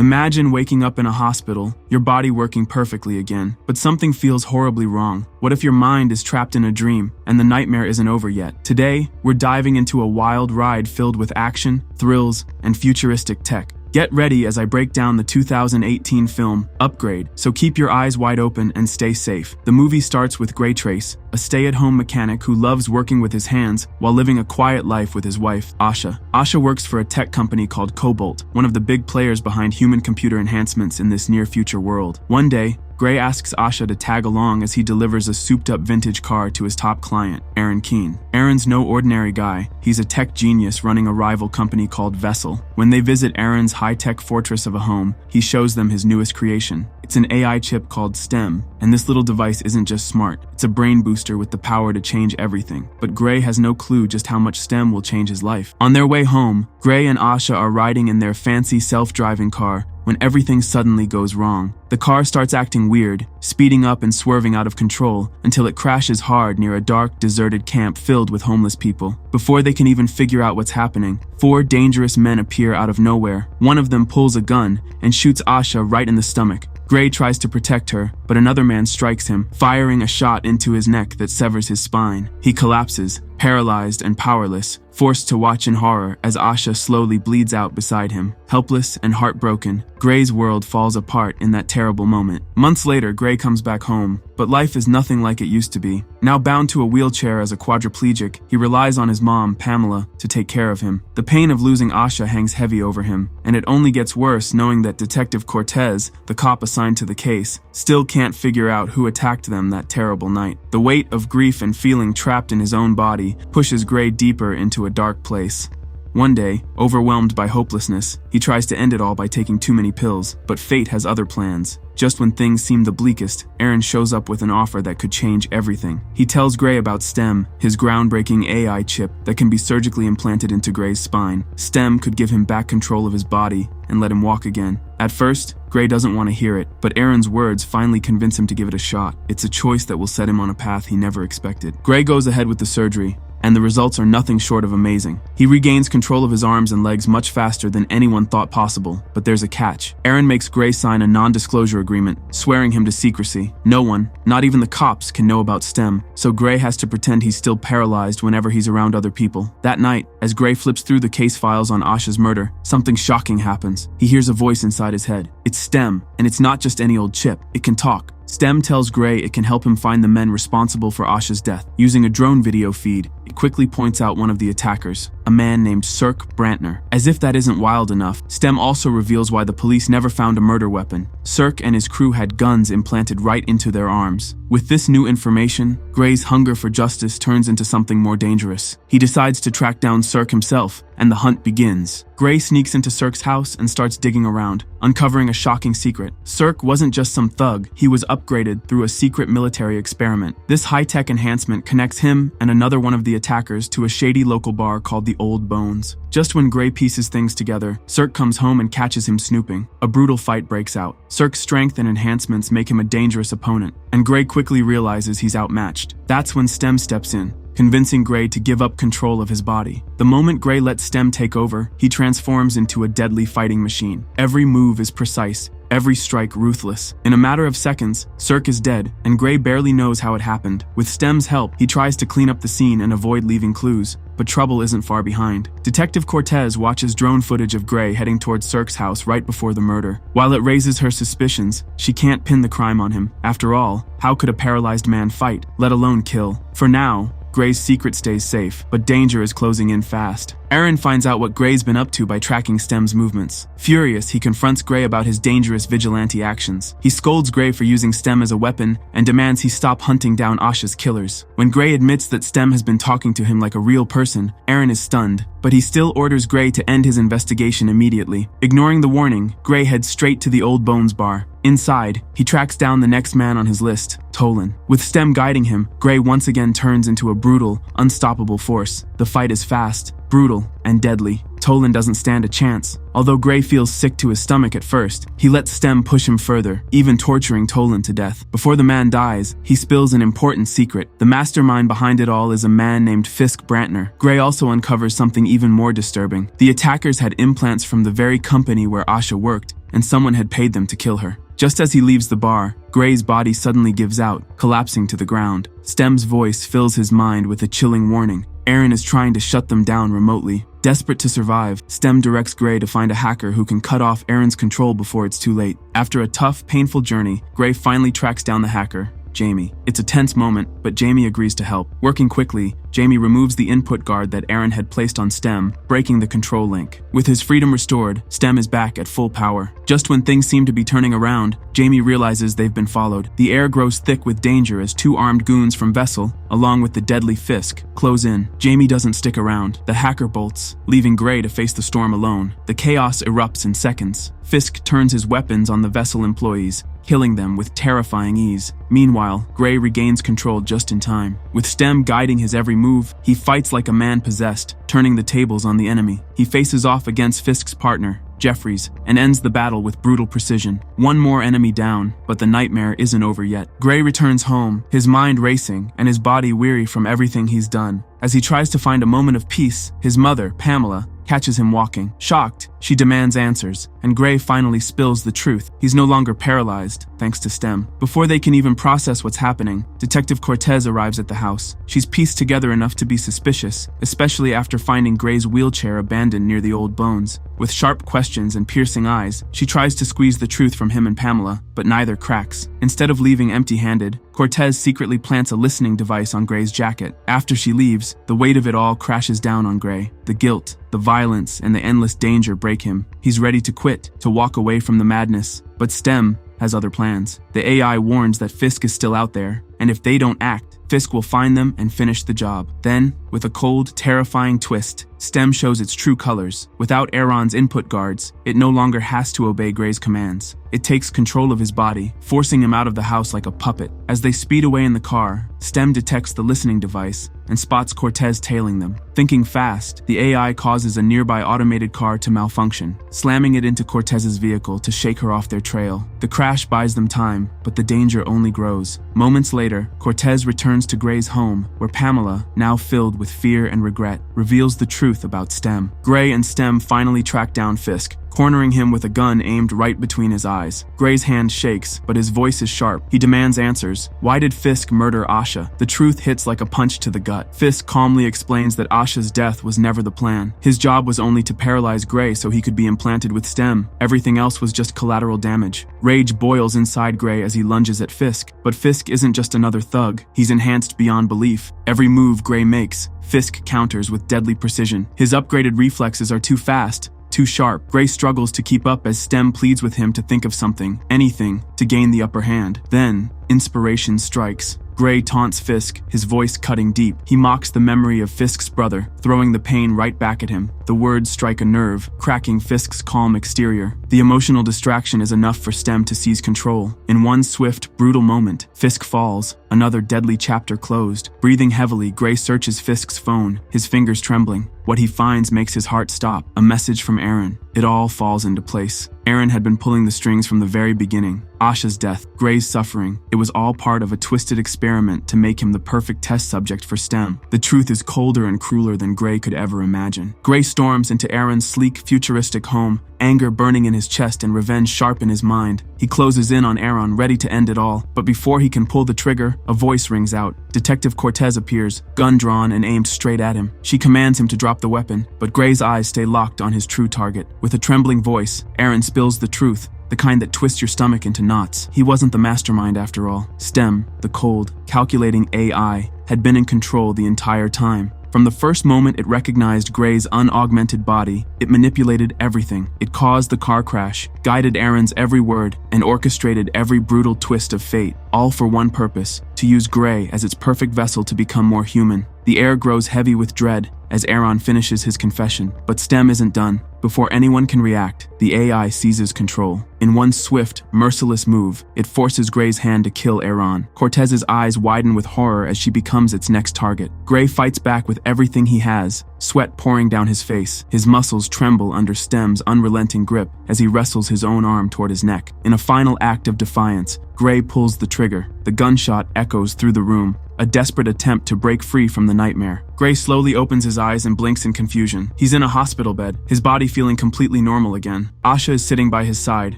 Imagine waking up in a hospital, your body working perfectly again, but something feels horribly wrong. What if your mind is trapped in a dream and the nightmare isn't over yet? Today, we're diving into a wild ride filled with action, thrills, and futuristic tech. Get ready as I break down the 2018 film, Upgrade, so keep your eyes wide open and stay safe. The movie starts with Gray Trace, a stay-at-home mechanic who loves working with his hands while living a quiet life with his wife, Asha. Asha works for a tech company called Cobalt, one of the big players behind human-computer enhancements in this near-future world. One day, Gray asks Asha to tag along as he delivers a souped-up vintage car to his top client, Aaron Keane. Aaron's no ordinary guy. He's a tech genius running a rival company called Vessel. When they visit Aaron's high-tech fortress of a home, he shows them his newest creation. It's an AI chip called STEM, and this little device isn't just smart. It's a brain booster with the power to change everything. But Gray has no clue just how much STEM will change his life. On their way home, Gray and Asha are riding in their fancy self-driving car when everything suddenly goes wrong. The car starts acting weird, speeding up and swerving out of control until it crashes hard near a dark, deserted camp filled with homeless people. Before they can even figure out what's happening, 4 dangerous men appear out of nowhere. One of them pulls a gun and shoots Asha right in the stomach. Gray tries to protect her, but another man strikes him, firing a shot into his neck that severs his spine. He collapses, paralyzed and powerless, forced to watch in horror as Asha slowly bleeds out beside him. Helpless and heartbroken, Gray's world falls apart in that terrible moment. Months later, Gray comes back home, but life is nothing like it used to be. Now bound to a wheelchair as a quadriplegic, he relies on his mom, Pamela, to take care of him. The pain of losing Asha hangs heavy over him, and it only gets worse knowing that Detective Cortez, the cop assigned to the case, still can't figure out who attacked them that terrible night. The weight of grief and feeling trapped in his own body pushes Gray deeper into a dark place. One day, overwhelmed by hopelessness, he tries to end it all by taking too many pills, but fate has other plans. Just when things seem the bleakest, Aaron shows up with an offer that could change everything. He tells Gray about STEM, his groundbreaking AI chip that can be surgically implanted into Gray's spine. STEM could give him back control of his body and let him walk again. At first, Gray doesn't want to hear it, but Aaron's words finally convince him to give it a shot. It's a choice that will set him on a path he never expected. Gray goes ahead with the surgery, and the results are nothing short of amazing. He regains control of his arms and legs much faster than anyone thought possible, but there's a catch. Aaron makes Gray sign a non-disclosure agreement, swearing him to secrecy. No one, not even the cops, can know about STEM, so Gray has to pretend he's still paralyzed whenever he's around other people. That night, as Gray flips through the case files on Asha's murder, something shocking happens. He hears a voice inside his head. It's STEM, and it's not just any old chip. It can talk. STEM tells Gray it can help him find the men responsible for Asha's death. Using a drone video feed, it quickly points out one of the attackers, a man named Cirque Brantner. As if that isn't wild enough, STEM also reveals why the police never found a murder weapon. Cirque and his crew had guns implanted right into their arms. With this new information, Gray's hunger for justice turns into something more dangerous. He decides to track down Cirque himself, and the hunt begins. Gray sneaks into Cirque's house and starts digging around, uncovering a shocking secret. Cirque wasn't just some thug, he was upgraded through a secret military experiment. This high-tech enhancement connects him and another one of the attackers to a shady local bar called the Old Bones. Just when Gray pieces things together, Cirque comes home and catches him snooping. A brutal fight breaks out. Cirque's strength and enhancements make him a dangerous opponent, and Gray quickly realizes he's outmatched. That's when STEM steps in, convincing Gray to give up control of his body. The moment Gray lets STEM take over, he transforms into a deadly fighting machine. Every move is precise, every strike ruthless. In a matter of seconds, Cirque is dead, and Gray barely knows how it happened. With STEM's help, he tries to clean up the scene and avoid leaving clues, but trouble isn't far behind. Detective Cortez watches drone footage of Gray heading towards Cirque's house right before the murder. While it raises her suspicions, she can't pin the crime on him. After all, how could a paralyzed man fight, let alone kill? For now, Gray's secret stays safe, but danger is closing in fast. Aaron finds out what Gray's been up to by tracking STEM's movements. Furious, he confronts Gray about his dangerous vigilante actions. He scolds Gray for using STEM as a weapon and demands he stop hunting down Asha's killers. When Gray admits that STEM has been talking to him like a real person, Aaron is stunned, but he still orders Gray to end his investigation immediately. Ignoring the warning, Gray heads straight to the Old Bones bar. Inside, he tracks down the next man on his list, Tolan. With STEM guiding him, Gray once again turns into a brutal, unstoppable force. The fight is fast, brutal, and deadly. Tolan doesn't stand a chance. Although Gray feels sick to his stomach at first, he lets Stem push him further, even torturing Tolan to death. Before the man dies, he spills an important secret. The mastermind behind it all is a man named Fisk Brantner. Gray also uncovers something even more disturbing. The attackers had implants from the very company where Asha worked, and someone had paid them to kill her. Just as he leaves the bar, Gray's body suddenly gives out, collapsing to the ground. Stem's voice fills his mind with a chilling warning. Aaron is trying to shut them down remotely. Desperate to survive, Stem directs Gray to find a hacker who can cut off Aaron's control before it's too late. After a tough, painful journey, Gray finally tracks down the hacker, Jamie. It's a tense moment, but Jamie agrees to help. Working quickly, Jamie removes the input guard that Aaron had placed on Stem, breaking the control link. With his freedom restored, Stem is back at full power. Just when things seem to be turning around, Jamie realizes they've been followed. The air grows thick with danger as two armed goons from Vessel, along with the deadly Fisk, close in. Jamie doesn't stick around. The hacker bolts, leaving Gray to face the storm alone. The chaos erupts in seconds. Fisk turns his weapons on the Vessel employees, killing them with terrifying ease. Meanwhile, Gray regains control just in time. With Stem guiding his every move, he fights like a man possessed, turning the tables on the enemy. He faces off against Fisk's partner, Jeffries, and ends the battle with brutal precision. One more enemy down, but the nightmare isn't over yet. Gray returns home, his mind racing and his body weary from everything he's done. As he tries to find a moment of peace, his mother, Pamela, catches him walking. Shocked, she demands answers, and Gray finally spills the truth. He's no longer paralyzed, thanks to Stem. Before they can even process what's happening, Detective Cortez arrives at the house. She's pieced together enough to be suspicious, especially after finding Gray's wheelchair abandoned near the old bones. With sharp questions and piercing eyes, she tries to squeeze the truth from him and Pamela, but neither cracks. Instead of leaving empty-handed, Cortez secretly plants a listening device on Gray's jacket. After she leaves, the weight of it all crashes down on Gray. The guilt, the violence, and the endless danger break him. He's ready to quit, to walk away from the madness. But Stem has other plans. The AI warns that Fisk is still out there, and if they don't act, Fisk will find them and finish the job. Then, with a cold, terrifying twist, Stem shows its true colors. Without Aaron's input guards, it no longer has to obey Gray's commands. It takes control of his body, forcing him out of the house like a puppet. As they speed away in the car, Stem detects the listening device and spots Cortez tailing them. Thinking fast, the AI causes a nearby automated car to malfunction, slamming it into Cortez's vehicle to shake her off their trail. The crash buys them time, but the danger only grows. Moments later, Cortez returns to Gray's home, where Pamela, now filled with fear and regret, reveals the truth about Stem. Gray and Stem finally track down Fisk, cornering him with a gun aimed right between his eyes. Gray's hand shakes, but his voice is sharp. He demands answers. Why did Fisk murder Asha? The truth hits like a punch to the gut. Fisk calmly explains that Asha's death was never the plan. His job was only to paralyze Gray so he could be implanted with Stem. Everything else was just collateral damage. Rage boils inside Gray as he lunges at Fisk. But Fisk isn't just another thug. He's enhanced beyond belief. Every move Gray makes, Fisk counters with deadly precision. His upgraded reflexes are too fast, too sharp. Gray struggles to keep up as Stem pleads with him to think of something, anything, to gain the upper hand. Then, inspiration strikes. Gray taunts Fisk, his voice cutting deep. He mocks the memory of Fisk's brother, throwing the pain right back at him. The words strike a nerve, cracking Fisk's calm exterior. The emotional distraction is enough for Stem to seize control. In one swift, brutal moment, Fisk falls, another deadly chapter closed. Breathing heavily, Gray searches Fisk's phone, his fingers trembling. What he finds makes his heart stop. A message from Aaron. It all falls into place. Aaron had been pulling the strings from the very beginning. Asha's death, Gray's suffering, it was all part of a twisted experiment to make him the perfect test subject for Stem. The truth is colder and crueler than Gray could ever imagine. Gray storms into Aaron's sleek, futuristic home, anger burning in his chest and revenge sharp in his mind. He closes in on Aaron, ready to end it all. But before he can pull the trigger, a voice rings out. Detective Cortez appears, gun drawn and aimed straight at him. She commands him to drop the weapon, but Gray's eyes stay locked on his true target. With a trembling voice, Aaron spills the truth, the kind that twists your stomach into knots. He wasn't the mastermind after all. Stem, the cold, calculating AI, had been in control the entire time. From the first moment it recognized Gray's unaugmented body, it manipulated everything. It caused the car crash, guided Aaron's every word, and orchestrated every brutal twist of fate, all for one purpose: to use Gray as its perfect vessel to become more human. The air grows heavy with dread as Aaron finishes his confession. But Stem isn't done. Before anyone can react, the AI seizes control. In one swift, merciless move, it forces Gray's hand to kill Aaron. Cortez's eyes widen with horror as she becomes its next target. Gray fights back with everything he has, sweat pouring down his face. His muscles tremble under Stem's unrelenting grip as he wrestles his own arm toward his neck. In a final act of defiance, Gray pulls the trigger. The gunshot echoes through the room, a desperate attempt to break free from the nightmare. Gray slowly opens his eyes and blinks in confusion. He's in a hospital bed, his body feeling completely normal again. Asha is sitting by his side,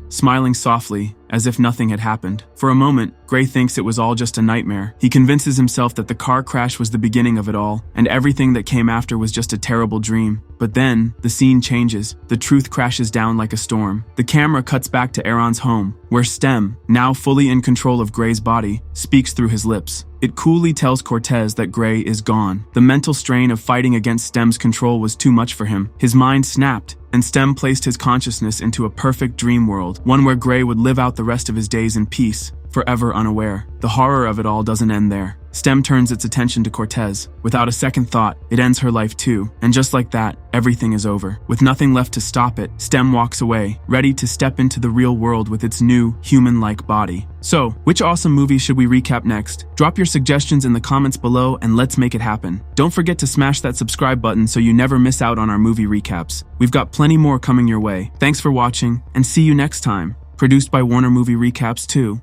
smiling softly, as if nothing had happened. For a moment, Gray thinks it was all just a nightmare. He convinces himself that the car crash was the beginning of it all, and everything that came after was just a terrible dream. But then, the scene changes. The truth crashes down like a storm. The camera cuts back to Aaron's home, where Stem, now fully in control of Gray's body, speaks through his lips. It coolly tells Cortez that Gray is gone. The mental strain of fighting against Stem's control was too much for him. His mind snapped, and Stem placed his consciousness into a perfect dream world, one where Gray would live out the rest of his days in peace, forever unaware. The horror of it all doesn't end there. Stem turns its attention to Cortez. Without a second thought, it ends her life too. And just like that, everything is over. With nothing left to stop it, Stem walks away, ready to step into the real world with its new, human-like body. So, which awesome movie should we recap next? Drop your suggestions in the comments below and let's make it happen. Don't forget to smash that subscribe button so you never miss out on our movie recaps. We've got plenty more coming your way. Thanks for watching, and see you next time. Produced by Movierecaps 2.